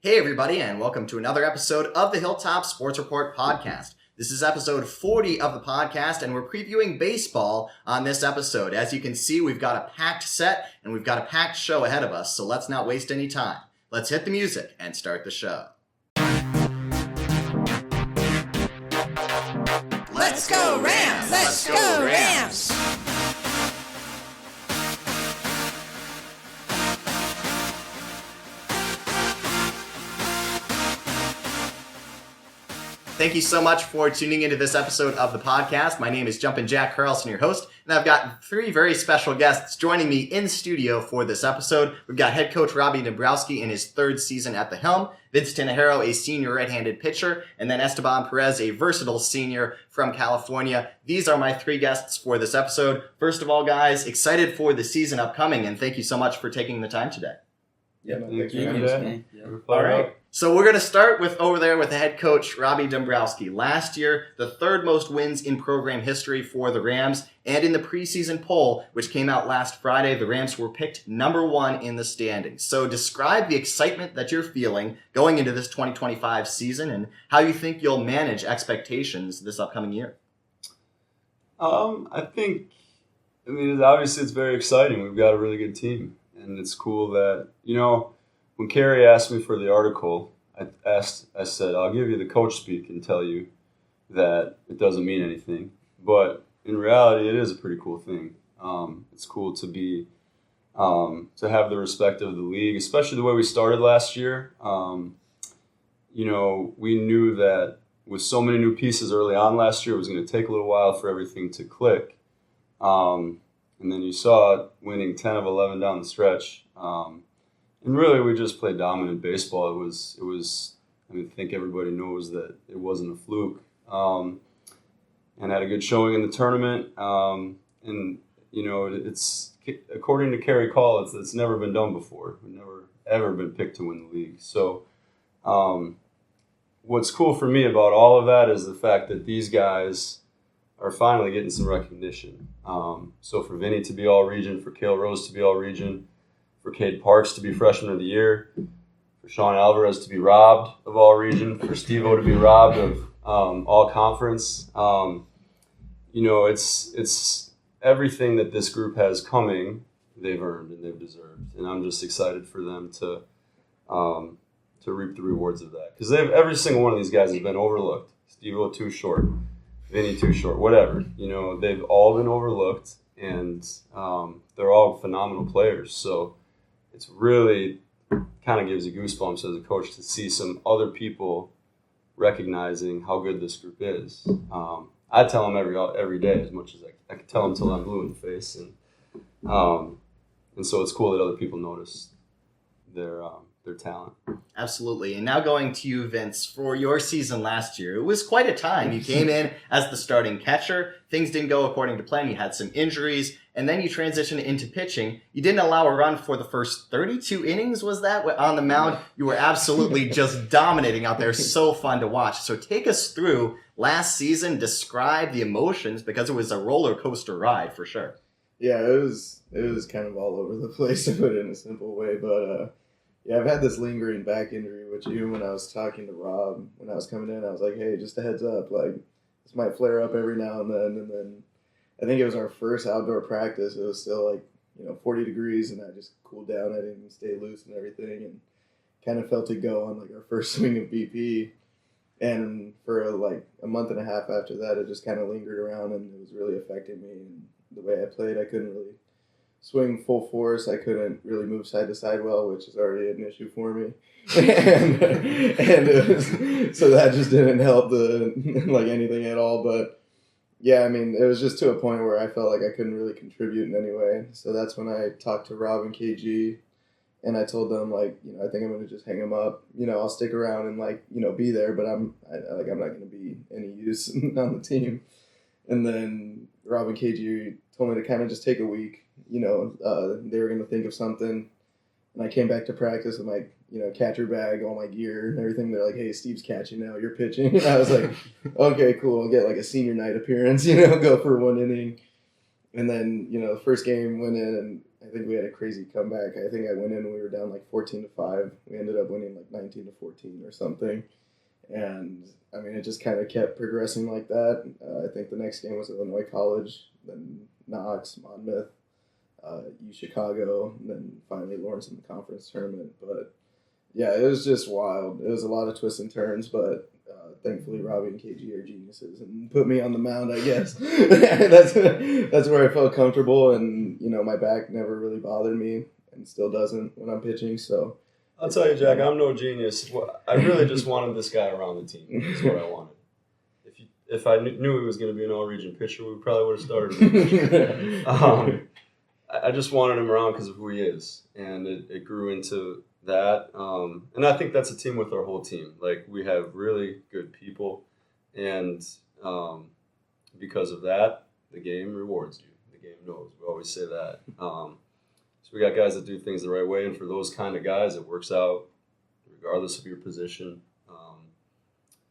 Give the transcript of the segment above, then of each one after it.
Hey everybody, and welcome to another episode of the Hilltop Sports Report podcast. This is episode 40 of the podcast, and we're previewing baseball on this episode. As you can see, we've got a packed set, and we've got a packed show ahead of us, so let's not waste any time. Let's hit the music and start the show. Let's go Rams! Let's go Rams! Thank you so much for tuning into this episode of the podcast. My name is Jumpin' Jack Carlson, your host, and I've got three very special guests joining me in studio for this episode. We've got head coach Robbie Dombrowski in his third season at the helm, Vince Tinajero, a senior right-handed pitcher, and then Esteban Perez, a versatile senior from California. These are my three guests for this episode. First of all, guys, excited for the season upcoming, and thank you so much for taking the time today. Yeah, thank you. All right. So we're going to start with over there with the head coach, Robbie Dombrowski. Last year, the third most wins in program history for the Rams. And in the preseason poll, which came out last Friday, the Rams were picked number one in the standings. So describe the excitement that you're feeling going into this 2025 season and how you think you'll manage expectations this upcoming year. Obviously it's very exciting. We've got a really good team. And it's cool that, when Carrie asked me for the article, I said, I'll give you the coach speak and tell you that it doesn't mean anything. But in reality, it is a pretty cool thing. It's cool to be, to have the respect of the league, especially the way we started last year. We knew that with so many new pieces early on last year, it was going to take a little while for everything to click. And then you saw it winning 10 of 11 down the stretch. And really, we just played dominant baseball. I think everybody knows that it wasn't a fluke. And had a good showing in the tournament. It's according to Kerry Call, it's never been done before. We've never ever been picked to win the league. So, what's cool for me about all of that is the fact that these guys are finally getting some recognition. So for Vinny to be all-region, for Cale Rose to be all-region, for Cade Parks to be freshman of the year, for Sean Alvarez to be robbed of all-region, for Steve-O to be robbed of all-conference. It's everything that this group has coming, they've earned and they've deserved. And I'm just excited for them to reap the rewards of that. Because every single one of these guys has been overlooked. Steve-O too short. Vinny too short, whatever. They've all been overlooked, and they're all phenomenal players. So it's really kind of gives you goosebumps as a coach to see some other people recognizing how good this group is. I tell them every day as much as I can tell them till I'm blue in the face, and so it's cool that other people notice their talent. Absolutely. And now going to you, Vince, for your season last year, it was quite a time. You came in as the starting catcher. Things didn't go according to plan. You had some injuries, and then you transitioned into pitching. You didn't allow a run for the first 32 innings, was that? On the mound, you were absolutely just dominating out there. So fun to watch. So take us through last season. Describe the emotions, because it was a roller coaster ride for sure. Yeah, it was kind of all over the place, to put it in a simple way, but yeah, I've had this lingering back injury, which even when I was talking to Rob, when I was coming in, I was like, hey, just a heads up, this might flare up every now and then. And then I think it was our first outdoor practice. It was still 40 degrees, and I just cooled down. I didn't stay loose and everything, and kind of felt it go on our first swing of BP. And for a month and a half after that, it just kind of lingered around, and it was really affecting me. And the way I played, I couldn't really swing full force. I couldn't really move side to side well, which is already an issue for me. and it was, so that just didn't help anything at all. But yeah, it was just to a point where I felt like I couldn't really contribute in any way. So that's when I talked to Rob and KG, and I told them I think I'm going to just hang them up. I'll stick around and be there, but I'm not going to be any use on the team. And then Rob and KG told me to kind of just take a week. They were going to think of something. And I came back to practice with my, catcher bag, all my gear and everything. They're like, hey, Steve's catching now, you're pitching. And I was like, okay, cool. I'll get a senior night appearance, go for one inning. And then, the first game went in, and I think we had a crazy comeback. I think I went in and we were down like 14-5. We ended up winning like 19-14 or something. And, I mean, it just kind of kept progressing like that. I think the next game was Illinois College, then Knox, Monmouth, U Chicago, and then finally Lawrence in the conference tournament. But, yeah, it was just wild. It was a lot of twists and turns, but thankfully Robbie and KG are geniuses and put me on the mound, I guess. That's where I felt comfortable, and, my back never really bothered me and still doesn't when I'm pitching, so. I'll tell you, Jack, I'm no genius. I really just wanted this guy around the team. That's what I wanted. If I knew he was going to be an all-region pitcher, we probably would have started him. I just wanted him around because of who he is, and it grew into that. And I think that's a team with our whole team. Like, we have really good people, and because of that, the game rewards you. The game knows. We always say that. So we got guys that do things the right way, and for those kind of guys, it works out regardless of your position.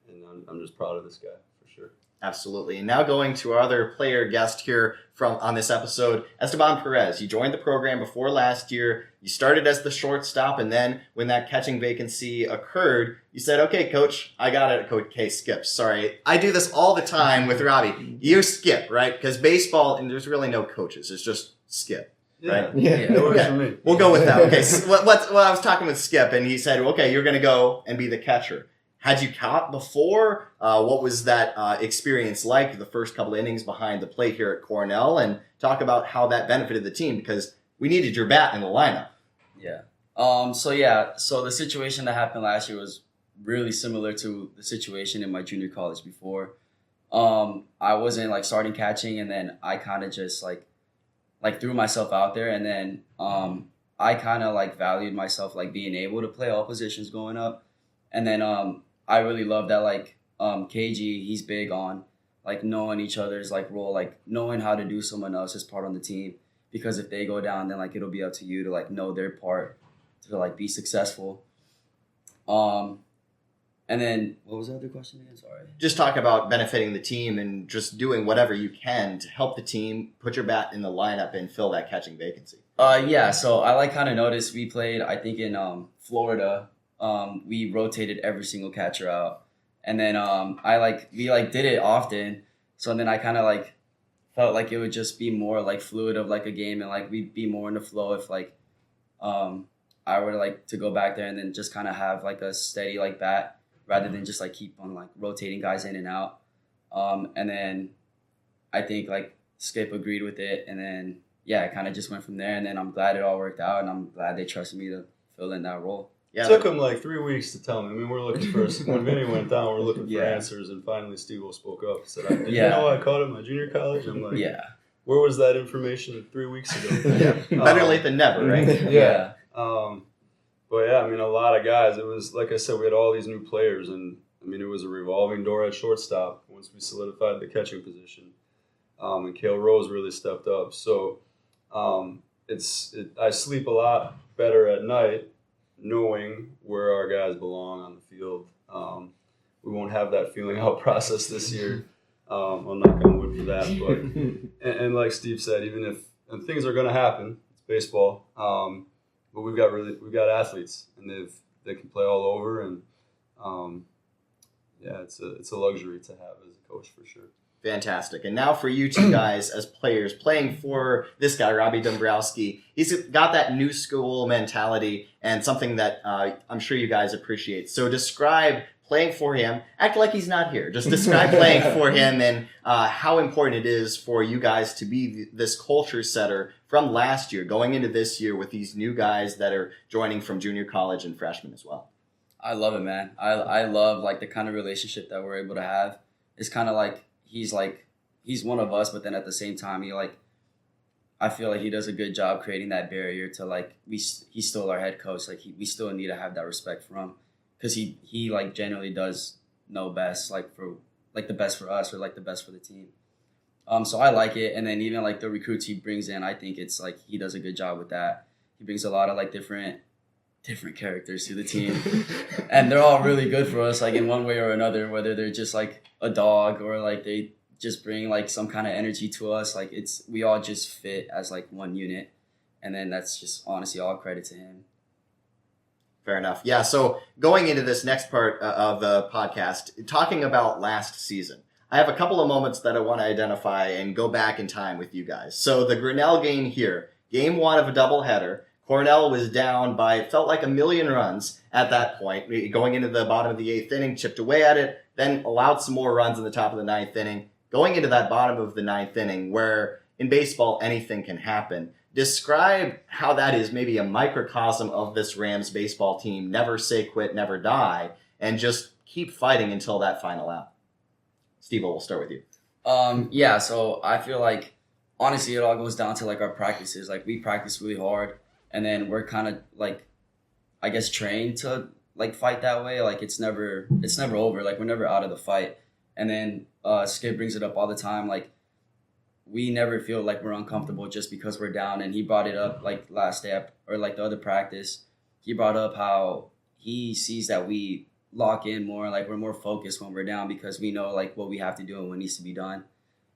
And I'm just proud of this guy, for sure. Absolutely. And now going to our other player guest here on this episode, Esteban Perez. You joined the program before last year. You started as the shortstop, and then when that catching vacancy occurred, you said, okay, coach, I got it. Coach K, Skip. Sorry. I do this all the time with Robbie. You Skip, right? Because baseball, and there's really no coaches. It's just Skip. Right? Yeah. It works for me. We'll go with that. Okay. So I was talking with Skip, and he said, okay, you're going to go and be the catcher. Had you caught before? What was that experience like, the first couple innings behind the plate here at Cornell? And talk about how that benefited the team, because we needed your bat in the lineup. Yeah. So the situation that happened last year was really similar to the situation in my junior college before. I wasn't starting catching, and then I kind of just threw myself out there, and then I kind of valued myself being able to play all positions going up. And then I really love that KG, he's big on knowing each other's role, knowing how to do someone else's part on the team, because if they go down, then it'll be up to you to know their part to be successful. And then what was the other question again? Sorry. Just talk about benefiting the team and just doing whatever you can to help the team put your bat in the lineup and fill that catching vacancy. So I kind of noticed we played, I think in Florida. We rotated every single catcher out, and then we did it often. So then I kind of felt like it would just be more fluid of a game, and we'd be more in the flow if I were to go back there and then just kind of have a steady bat rather than just keep on rotating guys in and out. And then I think Skip agreed with it, and then it kind of just went from there. And then I'm glad it all worked out, and I'm glad they trusted me to fill in that role. Yeah, it took him 3 weeks to tell me. I mean, we're looking for when Vinny went down, we're looking for answers, and finally Steve spoke up. Said, "Did you know I caught him at junior college?" I'm like, where was that information 3 weeks ago? Better late than never, right? Yeah. But I mean, a lot of guys. It was like I said, we had all these new players, and I mean, it was a revolving door at shortstop once we solidified the catching position. And Cale Rose really stepped up. So I sleep a lot better at night, knowing where our guys belong on the field. We won't have that feeling out process this year. I'm not going to wood for that. But and like Steve said, even if things are going to happen, it's baseball. But we've got athletes, and they can play all over, and it's a luxury to have as a coach for sure. Fantastic. And now for you two guys as players playing for this guy, Robbie Dombrowski, he's got that new school mentality and something that I'm sure you guys appreciate. So describe playing for him. Act like he's not here. Just describe playing for him and how important it is for you guys to be this culture setter from last year, going into this year with these new guys that are joining from junior college and freshmen as well. I love it, man. I love the kind of relationship that we're able to have. It's kind of he's one of us, but then at the same time, I feel like he does a good job creating that barrier to he's still our head coach. We still need to have that respect for him, because he generally does know best, for the best for us or the best for the team. So I like it. And then even the recruits he brings in, I think it's he does a good job with that. He brings a lot of different characters to the team, and they're all really good for us, in one way or another, whether they're just a dog or they just bring like some kind of energy to us. Like we all just fit as like one unit, and then that's just honestly all credit to him. Fair enough. Yeah. So going into this next part of the podcast, talking about last season, I have a couple of moments that I want to identify and go back in time with you guys. So the Grinnell game here, game 1 of a doubleheader. Cornell was down by, it felt like 1 million runs at that point, going into the bottom of the 8th inning, chipped away at it, then allowed some more runs in the top of the 9th inning, going into that bottom of the 9th inning where in baseball anything can happen. Describe how that is maybe a microcosm of this Rams baseball team. Never say quit, never die, and just keep fighting until that final out. Steve, we'll start with you. Yeah, so I feel like honestly it all goes down to like our practices. Like we practice really hard, and then we're kind of like, I guess, trained to like fight that way. Like it's never over. Like we're never out of the fight. And then Skip brings it up all the time. Like we never feel like we're uncomfortable just because we're down. And he brought it up like last day or like the other practice. He brought up how he sees that we lock in more, like we're more focused when we're down because we know like what we have to do and what needs to be done.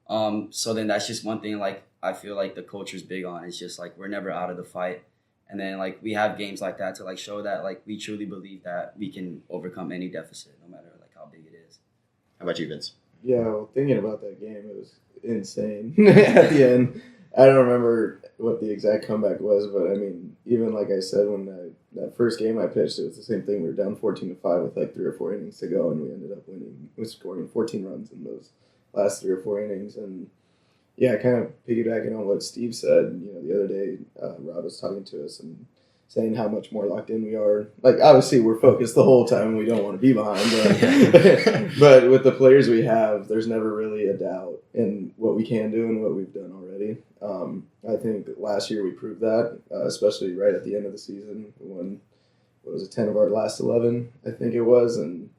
So then that's just one thing like I feel like the culture's big on. It's just like we're never out of the fight. And then like we have games like that to like show that like we truly believe that we can overcome any deficit no matter like how big it is. How about you, Vince? Yeah, well, thinking about that game, it was insane at the end. I don't remember what the exact comeback was, but I mean, even like I said, when that first game I pitched, it was the same thing. We were down 14-5 with like 3 or 4 innings to go, and we ended up winning. We scoring 14 runs in those last 3 or 4 innings, and yeah, kind of piggybacking on what Steve said. You know, the other day, Rob was talking to us and saying how much more locked in we are. Like, obviously, we're focused the whole time, and we don't want to be behind. But with the players we have, there's never really a doubt in what we can do and what we've done already. I think last year we proved that, especially right at the end of the season. We won, 10 of our last 11, I think it was. And,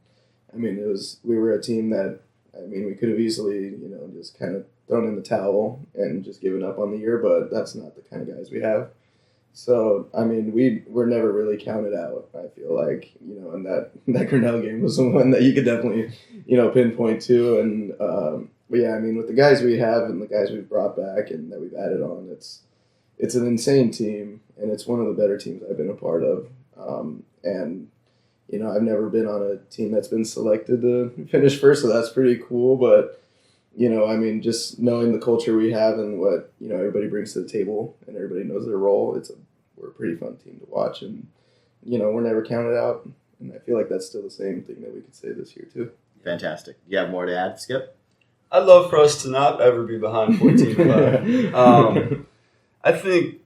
I mean, we were a team that, I mean, we could have easily, just kind of thrown in the towel and just given up on the year, but that's not the kind of guys we have. So, I mean, we're never really counted out, I feel like, and that Cornell game was the one that you could definitely, pinpoint to. And, but yeah, I mean, with the guys we have and the guys we've brought back and that we've added on, it's an insane team, and it's one of the better teams I've been a part of. And, I've never been on a team that's been selected to finish first, so that's pretty cool. But, I mean, just knowing the culture we have and what, everybody brings to the table and everybody knows their role, we're a pretty fun team to watch. And, we're never counted out. And I feel like that's still the same thing that we could say this year, too. Fantastic. You have more to add, Skip? I'd love for us to not ever be behind 14-5. I think,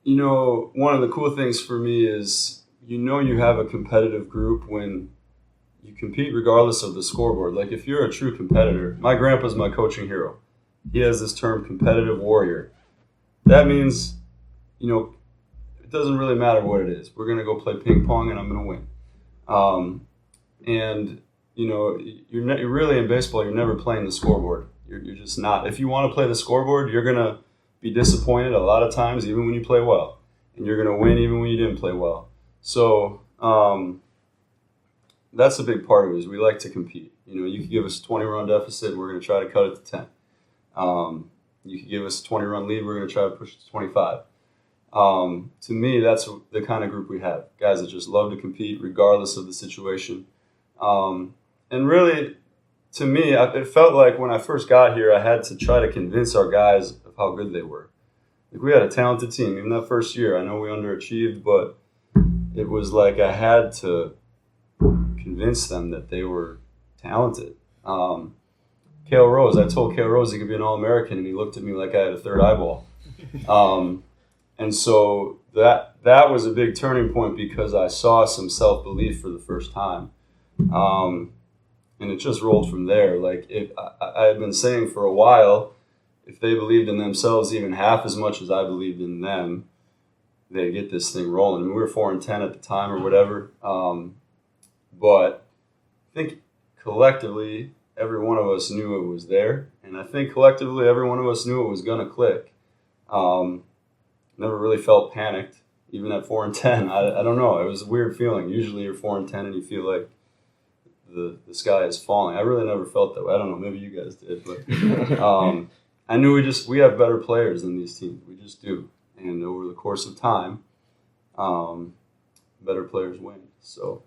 one of the cool things for me is, you have a competitive group when you compete regardless of the scoreboard. Like, if you're a true competitor, my grandpa's my coaching hero. He has this term, competitive warrior. That means, it doesn't really matter what it is. We're going to go play ping pong, and I'm going to win. And, you're really in baseball, you're never playing the scoreboard. You're just not. If you want to play the scoreboard, you're going to be disappointed a lot of times, even when you play well. And you're going to win even when you didn't play well. So that's a big part of it, is we like to compete. You could give us a 20-run deficit, and we're going to try to cut it to 10. You could give us a 20-run lead, we're going to try to push it to 25. To me, that's the kind of group we have. Guys that just love to compete regardless of the situation. And really, to me, it felt like when I first got here, I had to try to convince our guys of how good they were. Like, we had a talented team. Even that first year, I know we underachieved, but it was like I had to convince them that they were talented. Kale Rose, I told Kale Rose he could be an All-American, and he looked at me like I had a third eyeball. And so that was a big turning point because I saw some self-belief for the first time. And it just rolled from there. Like, I had been saying for a while, if they believed in themselves even half as much as I believed in them, they'd get this thing rolling. I mean, we were 4-10 at the time or whatever. But I think collectively, every one of us knew it was there. And I think collectively, every one of us knew it was going to click. Never really felt panicked, even at 4-10. I don't know. It was a weird feeling. Usually you're 4-10 and you feel like the sky is falling. I really never felt that way. I don't know, maybe you guys did, but I knew we have better players than these teams. We just do. And over the course of time, better players win. So,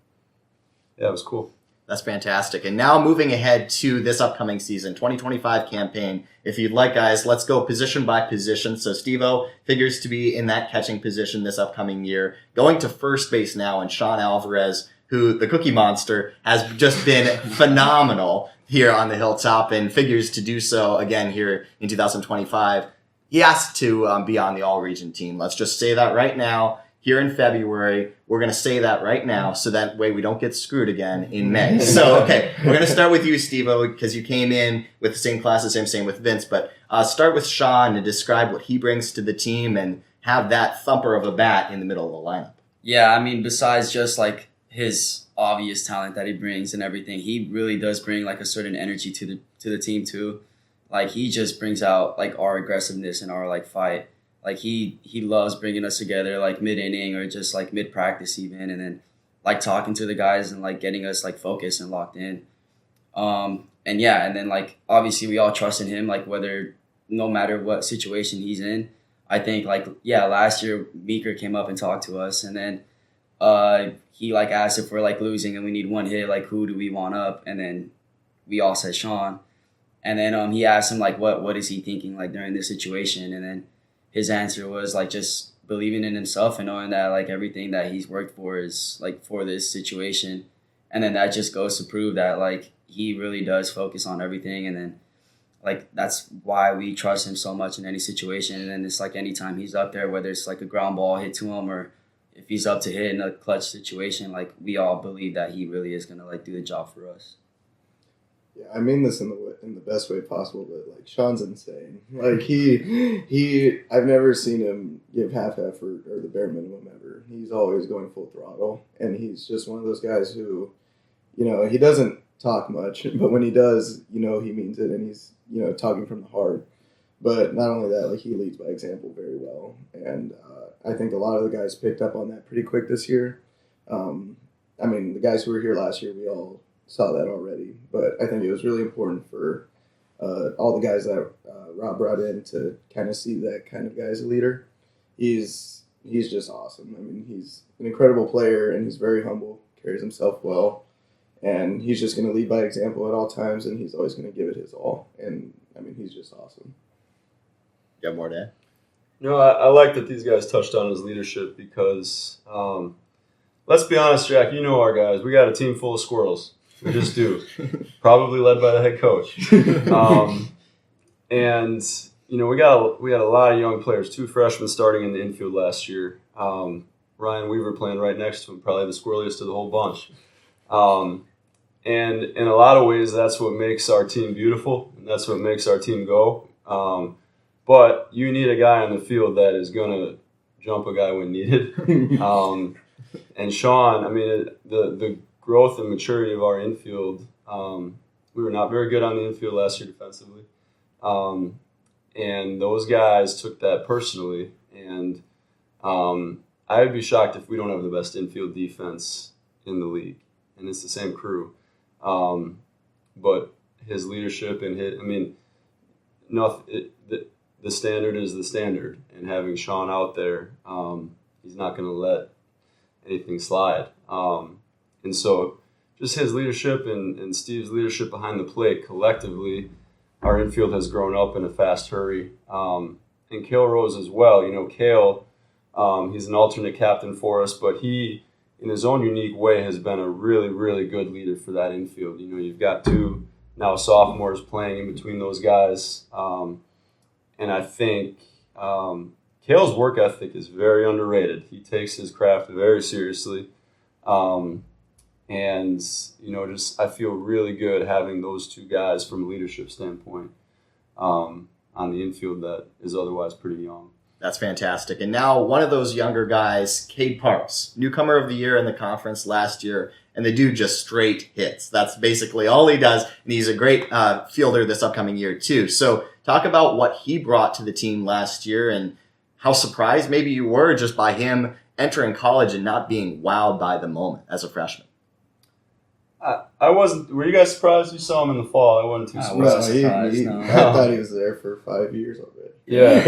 yeah, it was cool. That's fantastic. And now moving ahead to this upcoming season, 2025 campaign. If you'd like, guys, let's go position by position. So Steve-O figures to be in that catching position this upcoming year. Going to first base now, and Sean Alvarez, who the Cookie Monster has just been phenomenal here on the Hilltop and figures to do so again here in 2025. He has to be on the all-region team. Let's just say that right now. Here in February, we're going to say that right now so that way we don't get screwed again in May. So, okay, we're going to start with you, Steve-O, because you came in with the same class as him, same with Vince. But start with Sean and describe what he brings to the team and have that thumper of a bat in the middle of the lineup. Yeah, I mean, besides just like his obvious talent that he brings and everything, he really does bring like a certain energy to the team too. Like he just brings out like our aggressiveness and our like fight. Like he loves bringing us together like mid-inning or just like mid-practice even, and then like talking to the guys and like getting us like focused and locked in. And then like obviously we all trust in him, like no matter what situation he's in. I think last year Meeker came up and talked to us, and then he like asked if we're like losing and we need one hit, like who do we want up, and then we all said Sean. And then he asked him like what is he thinking like during this situation, and then his answer was like just believing in himself and knowing that like everything that he's worked for is like for this situation. And then that just goes to prove that like he really does focus on everything. And then like that's why we trust him so much in any situation. And then it's like anytime he's up there, whether it's like a ground ball hit to him or if he's up to hit in a clutch situation, like we all believe that he really is going to like do the job for us. Yeah, I mean this in the best way possible, but like Sean's insane. Like he I've never seen him give half effort or the bare minimum ever. He's always going full throttle, and he's just one of those guys who, he doesn't talk much, but when he does, he means it, and he's talking from the heart. But not only that, like he leads by example very well, and I think a lot of the guys picked up on that pretty quick this year. I mean, the guys who were here last year, we all saw that already, but I think it was really important for all the guys that Rob brought in to kind of see that kind of guy as a leader. He's just awesome. I mean, he's an incredible player, and he's very humble, carries himself well, and he's just going to lead by example at all times, and he's always going to give it his all. And I mean, he's just awesome. You got more to add? I like that these guys touched on his leadership because, let's be honest, Jack, our guys. We got a team full of squirrels. We just do. Probably led by the head coach. And we got a lot of young players, 2 freshmen starting in the infield last year. Ryan Weaver playing right next to him, probably the squirreliest of the whole bunch. And in a lot of ways, that's what makes our team beautiful, and that's what makes our team go. But you need a guy on the field that is going to jump a guy when needed. And Sean, I mean, the growth and maturity of our infield, we were not very good on the infield last year defensively. And those guys took that personally. And I would be shocked if we don't have the best infield defense in the league. And it's the same crew. But his leadership and the standard is the standard. And having Sean out there, he's not going to let anything slide. And so just his leadership and Steve's leadership behind the plate collectively, our infield has grown up in a fast hurry. And Cale Rose as well. Cale, he's an alternate captain for us, but he, in his own unique way, has been a really, really good leader for that infield. You've got 2 now sophomores playing in between those guys. And I think Cale's work ethic is very underrated. He takes his craft very seriously. And, I feel really good having those 2 guys from a leadership standpoint on the infield that is otherwise pretty young. That's fantastic. And now one of those younger guys, Cade Parks, newcomer of the year in the conference last year, and the dude just straight hits. That's basically all he does, and he's a great fielder this upcoming year too. So talk about what he brought to the team last year and how surprised maybe you were just by him entering college and not being wowed by the moment as a freshman. I wasn't. Were you guys surprised you saw him in the fall? I wasn't too I surprised. wasn't surprised, no. I thought he was there for 5 years already. Yeah.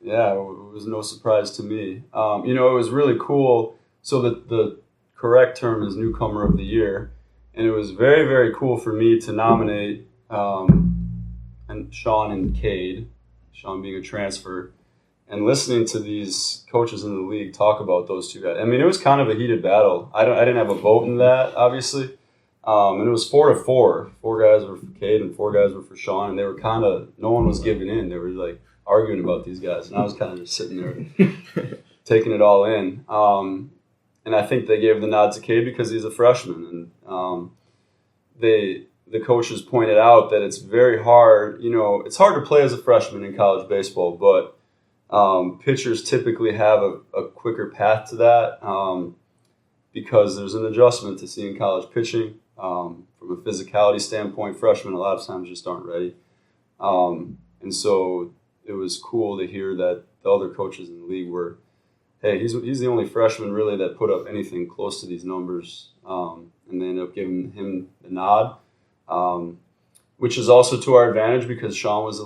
Yeah, it was no surprise to me. You know, it was really cool. So the correct term is newcomer of the year, and it was very, very cool for me to nominate and Sean and Cade, Sean being a transfer, and listening to these coaches in the league talk about those two guys. I mean, it was kind of a heated battle. I didn't have a vote in that, obviously. And it was 4-4. 4 guys were for Cade and 4 guys were for Sean, and they were kind of, no one was giving in. They were like arguing about these guys, and I was kind of just sitting there taking it all in. And I think they gave the nod to Cade because he's a freshman, and the coaches pointed out that it's very hard. You know, it's hard to play as a freshman in college baseball, but pitchers typically have a quicker path to that because there's an adjustment to seeing college pitching. From a physicality standpoint, freshmen a lot of times just aren't ready. And so it was cool to hear that the other coaches in the league were, hey, he's the only freshman really that put up anything close to these numbers. And they ended up giving him the nod, which is also to our advantage because Sean's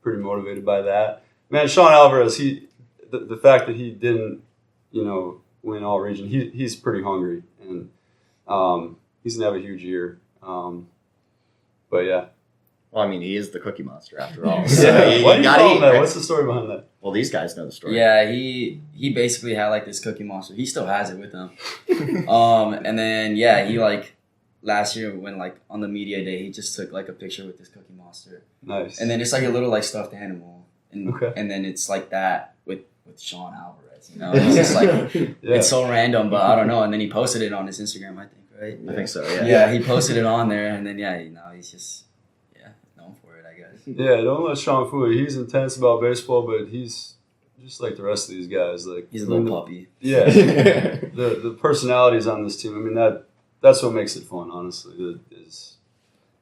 pretty motivated by that. Man, Sean Alvarez, the fact that he didn't, win all region, he's pretty hungry, and he's gonna have a huge year. But yeah. Well, I mean, he is the Cookie Monster after all. So why do you call him that? Right? What's the story behind that? Well, these guys know the story. Yeah, he basically had like this Cookie Monster. He still has it with him. And then he like last year when like on the media day he just took like a picture with this Cookie Monster. Nice. And then it's like a little like stuffed animal, and Okay. and then it's like that with Sean Alvarez. It's just like it's so random, but I don't know. And then he posted it on his Instagram, I think, right? I think so. Yeah. Yeah, he posted it on there, and then he's just known for it, I guess. Yeah, don't let Sean fool you. He's intense about baseball, but he's just like the rest of these guys. Like He's a little puppy. Yeah, the personalities on this team. I mean that's what makes it fun, honestly.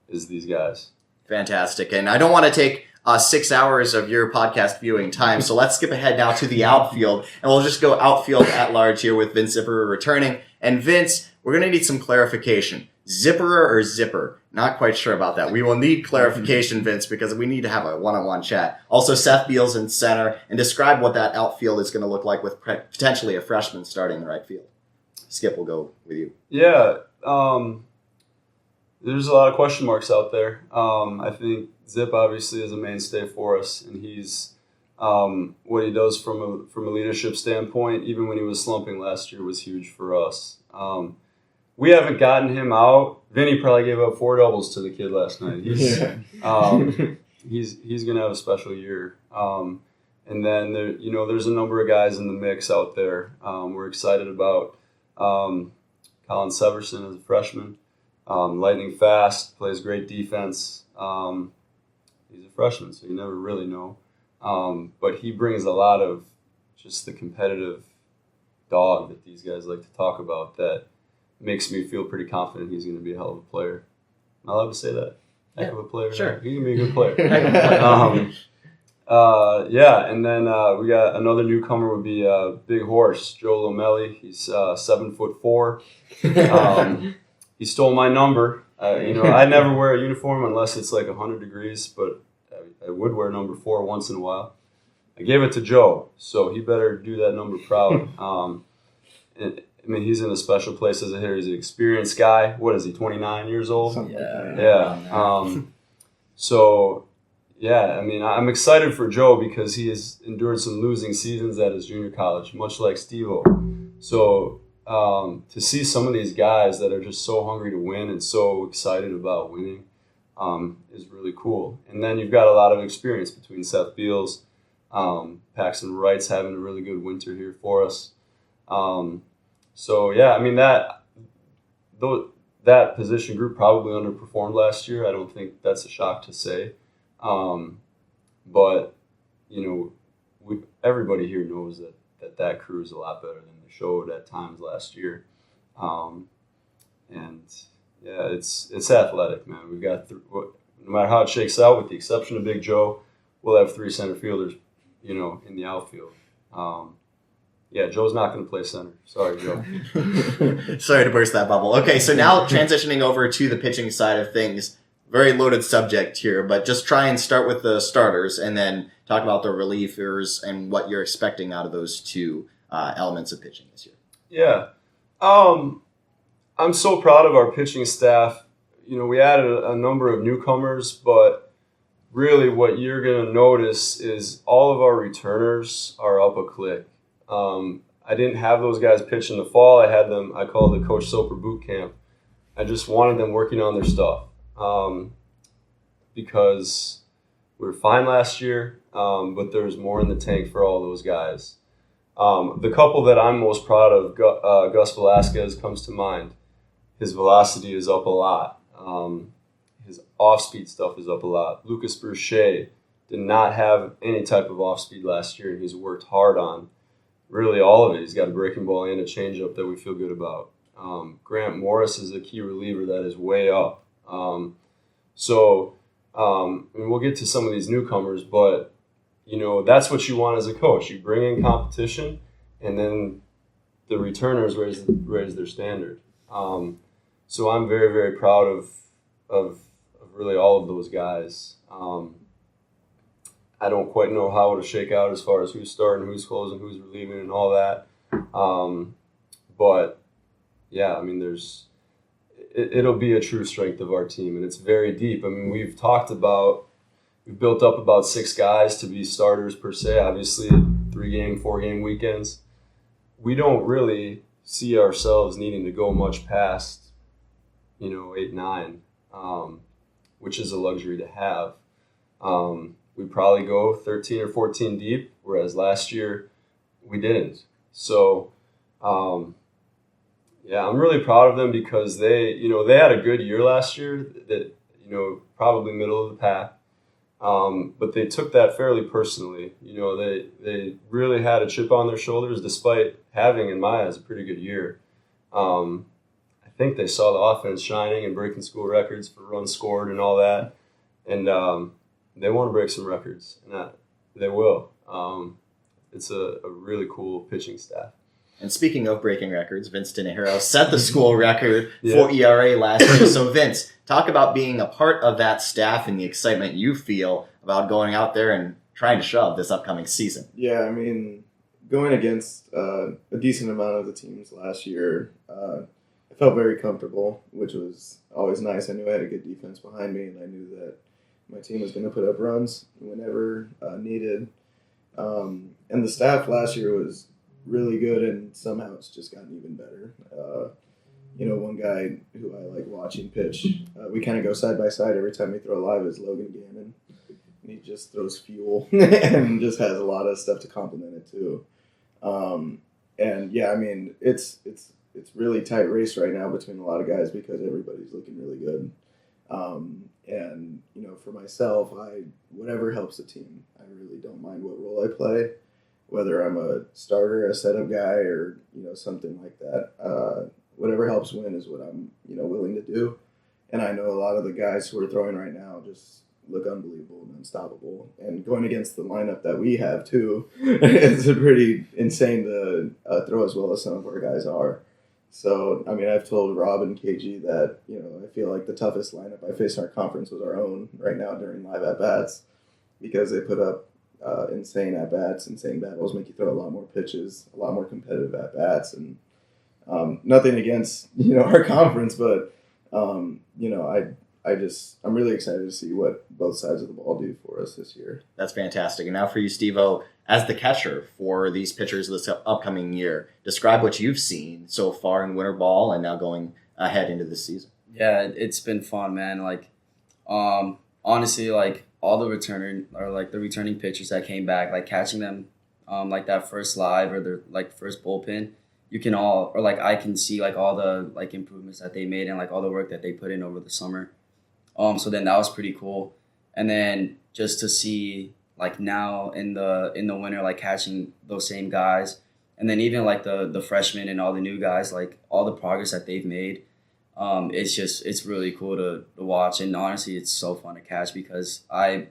Is these guys. Fantastic. And I don't want to take 6 hours of your podcast viewing time, so let's skip ahead now to the outfield, and we'll just go outfield at large here with Vince Zipperer returning. And Vince, we're going to need some clarification. Zipperer or Zipper? Not quite sure about that. We will need clarification, Vince, because we need to have a one-on-one chat. Also, Seth Beals in center, and describe what that outfield is going to look like with potentially a freshman starting the right field. Skip, we'll go with you. Yeah, there's a lot of question marks out there. I think Zip obviously is a mainstay for us, and he's what he does from a leadership standpoint, even when he was slumping last year, was huge for us. We haven't gotten him out. Vinny probably gave up 4 doubles to the kid last night. He's going to have a special year. And then there's a number of guys in the mix out there. We're excited about Colin Severson as a freshman. Lightning fast, plays great defense. He's a freshman, so you never really know. But he brings a lot of just the competitive dog that these guys like to talk about that makes me feel pretty confident he's going to be a hell of a player. Am I allowed to say that? Heck of a player? Sure. He's going to be a good player. And then we got another newcomer would be Big Horse, Joe Lomelli. He's 7'4". He stole my number. I never wear a uniform unless it's like 100 degrees, but I would wear number 4 once in a while. I gave it to Joe, so he better do that number proud. He's in a special place as a hitter. He's an experienced guy. What is he, 29 years old? Something like that. Yeah. I'm excited for Joe because he has endured some losing seasons at his junior college, much like Steve-O. So to see some of these guys that are just so hungry to win and so excited about winning is really cool. And then you've got a lot of experience between Seth Beals, Paxton Wright's having a really good winter here for us. That position group probably underperformed last year. I don't think that's a shock to say. But everybody here knows that crew is a lot better than they showed at times last year. It's athletic, man. We've got no matter how it shakes out, with the exception of Big Joe, we'll have 3 center fielders, in the outfield. Yeah, Joe's not going to play center. Sorry, Joe. Sorry to burst that bubble. Okay, so now transitioning over to the pitching side of things. Very loaded subject here, but just try and start with the starters and then talk about the relievers and what you're expecting out of those two elements of pitching this year. Yeah. I'm so proud of our pitching staff. You know, we added a number of newcomers, but really what you're going to notice is all of our returners are up a click. I didn't have those guys pitch in the fall. I called it Coach Soper boot camp. I just wanted them working on their stuff because we were fine last year, but there's more in the tank for all those guys. The couple that I'm most proud of, Gus Velasquez comes to mind. His velocity is up a lot. His off-speed stuff is up a lot. Lucas Bruchet did not have any type of off-speed last year, and he's worked hard on really all of it. He's got a breaking ball and a changeup that we feel good about. Grant Morris is a key reliever that is way up. And we'll get to some of these newcomers, but you know, that's what you want as a coach. You bring in competition, and then the returners raise their standard. So I'm very, very proud of really all of those guys. I don't quite know how it'll shake out as far as who's starting, who's closing, who's relieving, and all that. But yeah, I mean, it'll be a true strength of our team, and it's very deep. I mean, we've built up about 6 guys to be starters per se. Obviously, 3-game, 4-game weekends. We don't really see ourselves needing to go much past, 8, 9, which is a luxury to have. We probably go 13 or 14 deep, whereas last year we didn't. So, yeah, I'm really proud of them because they had a good year last year. That probably middle of the pack. But they took that fairly personally. They really had a chip on their shoulders despite having, in my eyes, a pretty good year. I think they saw the offense shining and breaking school records for runs scored and all that. And they want to break some records, and they will. It's a really cool pitching staff. And speaking of breaking records, Vince Tinajero set the school record for ERA last year. So, Vince, talk about being a part of that staff and the excitement you feel about going out there and trying to shove this upcoming season. Yeah, I mean, going against a decent amount of the teams last year, I felt very comfortable, which was always nice. I knew I had a good defense behind me, and I knew that my team was going to put up runs whenever needed. And the staff last year was really good, and somehow it's just gotten even better. One guy who I like watching pitch, we kind of go side by side every time we throw live is Logan Gannon. And he just throws fuel and just has a lot of stuff to complement it too. And yeah, I mean, it's really tight race right now between a lot of guys because everybody's looking really good. And for myself, whatever helps the team. I really don't mind what role I play, whether I'm a starter, a setup guy, or something like that. Whatever helps win is what I'm willing to do. And I know a lot of the guys who are throwing right now just look unbelievable and unstoppable. And going against the lineup that we have too, it's pretty insane to throw as well as some of our guys are. So, I mean, I've told Rob and KG that, I feel like the toughest lineup I faced in our conference was our own right now during live at-bats because they put up insane at-bats, insane battles, make you throw a lot more pitches, a lot more competitive at-bats. And nothing against, our conference, but, I'm really excited to see what both sides of the ball do for us this year. That's fantastic. And now for you, Steve-O, as the catcher for these pitchers this upcoming year, describe what you've seen so far in winter ball and now going ahead into this season. Yeah, it's been fun, man. Honestly, all the returning pitchers that came back, catching them, that first live or their first bullpen, I can see all the improvements that they made and all the work that they put in over the summer. So then that was pretty cool. And then just to see now in the winter, catching those same guys, and then even the freshmen and all the new guys, all the progress that they've made, it's really cool to watch. And honestly, it's so fun to catch because I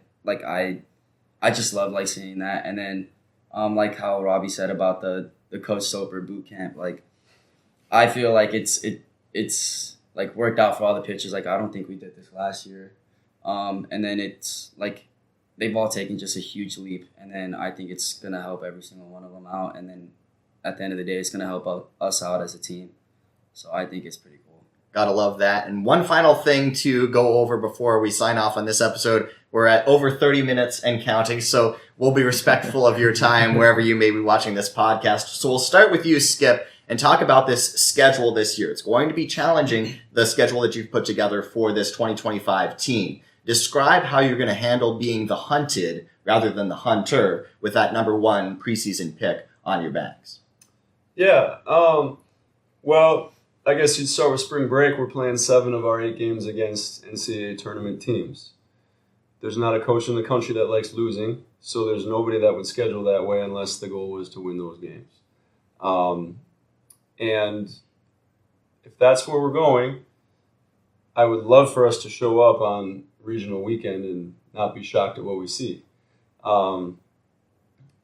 just love seeing that. And then how Robbie said about the the Coach Soper boot camp. Like, I feel like it's like worked out for all the pitchers. Like, I don't think we did this last year. And then it's like they've all taken just a huge leap, and then I think it's gonna help every single one of them out. And then at the end of the day, it's gonna help us out as a team. So I think it's pretty cool. Gotta love that. And one final thing to go over before we sign off on this episode. We're at over 30 minutes and counting, so we'll be respectful of your time wherever you may be watching this podcast. So we'll start with you, Skip, and talk about this schedule this year. It's going to be challenging, the schedule that you've put together for this 2025 team. Describe how you're going to handle being the hunted rather than the hunter with that number 1 preseason pick on your backs. Yeah. Well, I guess you'd start with spring break. We're playing 7 of our 8 games against NCAA tournament teams. There's not a coach in the country that likes losing, so there's nobody that would schedule that way unless the goal was to win those games. And if that's where we're going, I would love for us to show up on regional weekend and not be shocked at what we see. And,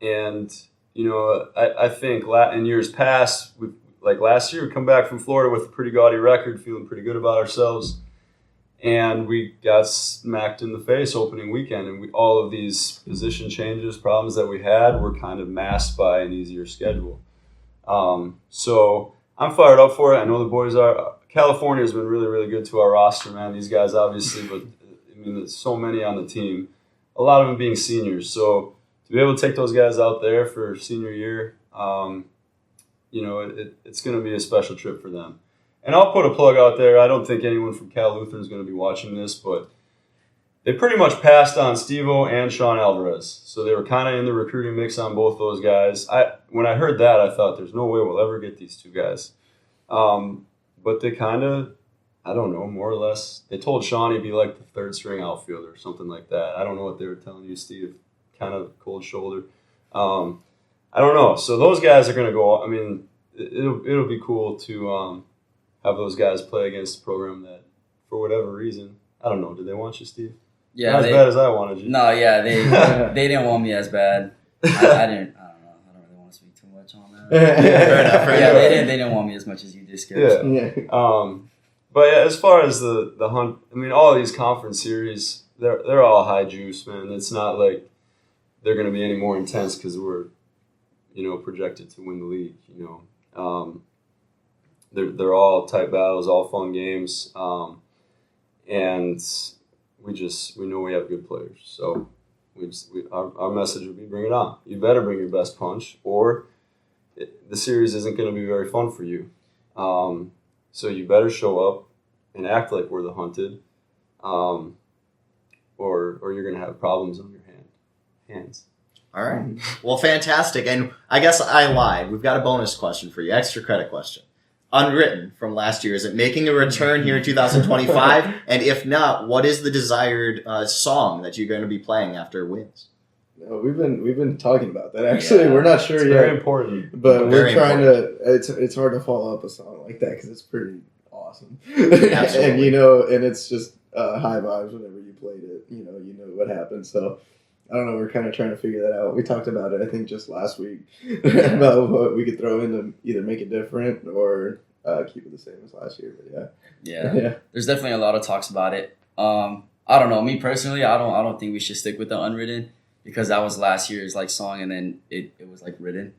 you know, I think in years past, like last year, we come back from Florida with a pretty gaudy record, feeling pretty good about ourselves. And we got smacked in the face opening weekend. And all of these position changes, problems that we had were kind of masked by an easier schedule. So I'm fired up for it. I know the boys are. California has been really, really good to our roster, man. These guys, obviously, but I mean, there's so many on the team, a lot of them being seniors. So to be able to take those guys out there for senior year, you know, it's going to be a special trip for them. And I'll put a plug out there. I don't think anyone from Cal Lutheran is going to be watching this, but they pretty much passed on Steve-O and Sean Alvarez. So they were kind of in the recruiting mix on both those guys. When I heard that, I thought there's no way we'll ever get these 2 guys. But they kind of, I don't know, more or less, they told Sean he'd be like the 3rd string outfielder or something like that. I don't know what they were telling you, Steve. Kind of cold shoulder. I don't know. So those guys are going to go, I mean, it'll be cool to have those guys play against a program that, for whatever reason, I don't know. Did they want you, Steve? Yeah, not as bad as I wanted you. No, yeah, they didn't want me as bad. I didn't. I don't know. I don't really want to speak too much on that. Fair enough. Yeah, they didn't want me as much as you did, Skip. Yeah. So. Yeah. But yeah, as far as the hunt, I mean, all of these conference series, they're all high juice, man. It's not like they're going to be any more intense because we're, you know, projected to win the league. You know, they're all tight battles, all fun games, and we know we have good players. So our message would be bring it on. You better bring your best punch, or the series isn't going to be very fun for you. So you better show up and act like we're the hunted, or you're going to have problems on your hands. All right. Well, fantastic. And I guess I lied. We've got a bonus question for you, extra credit question. Unwritten from last year. Is it making a return here in 2025? And if not, what is the desired song that you're going to be playing after wins? No, we've been talking about that. Actually, we're not sure It's yet. very important. But Very we're trying important. to. It's hard to follow up a song like that because it's pretty awesome. Absolutely. And you know, and it's just high vibes whenever you played it. You know what happened. So I don't know. We're kind of trying to figure that out. We talked about it, I think, just last week about what we could throw in to either make it different or keep it the same as last year. But Yeah. There's definitely a lot of talks about it. I don't know. Me personally, I don't think we should stick with the unwritten because that was last year's like song, and then it was like written.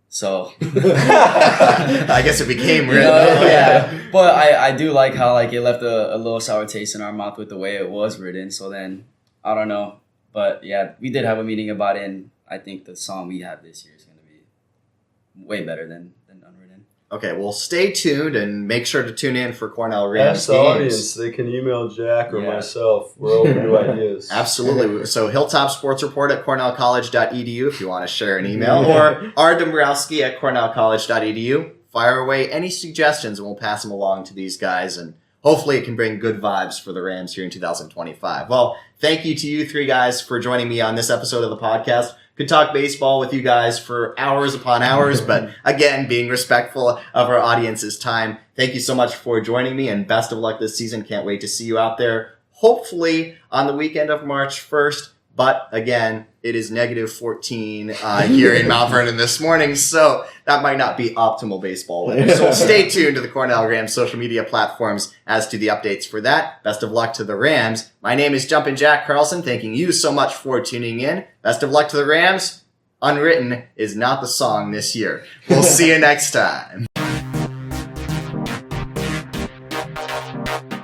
So I guess it became written. yeah. But I do like how like it left a little sour taste in our mouth with the way it was written. So then I don't know. But yeah, we did have a meeting about it, and I think the song we have this year is going to be way better than unwritten. Okay, well, stay tuned and make sure to tune in for Cornell Rams Ask the games. audience. They can email Jack or myself. We're open to ideas. Absolutely. So Hilltop Sports Report at cornellcollege.edu if you want to share an email, or R. Dombrowski at cornellcollege.edu. Fire away any suggestions, and we'll pass them along to these guys, and hopefully it can bring good vibes for the Rams here in 2025. Well, thank you to you 3 guys for joining me on this episode of the podcast. Could talk baseball with you guys for hours upon hours, but again, being respectful of our audience's time. Thank you so much for joining me, and best of luck this season. Can't wait to see you out there, hopefully on the weekend of March 1st, But again, it is negative 14 here in Mount Vernon this morning, so that might not be optimal baseball weather. So stay tuned to the Cornell Rams social media platforms as to the updates for that. Best of luck to the Rams. My name is Jumpin' Jack Carlson, thanking you so much for tuning in. Best of luck to the Rams. Unwritten is not the song this year. We'll see you next time.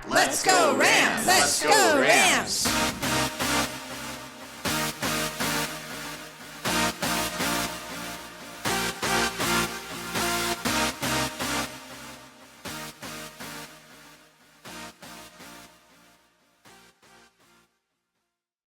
Let's go Rams! Let's go Rams!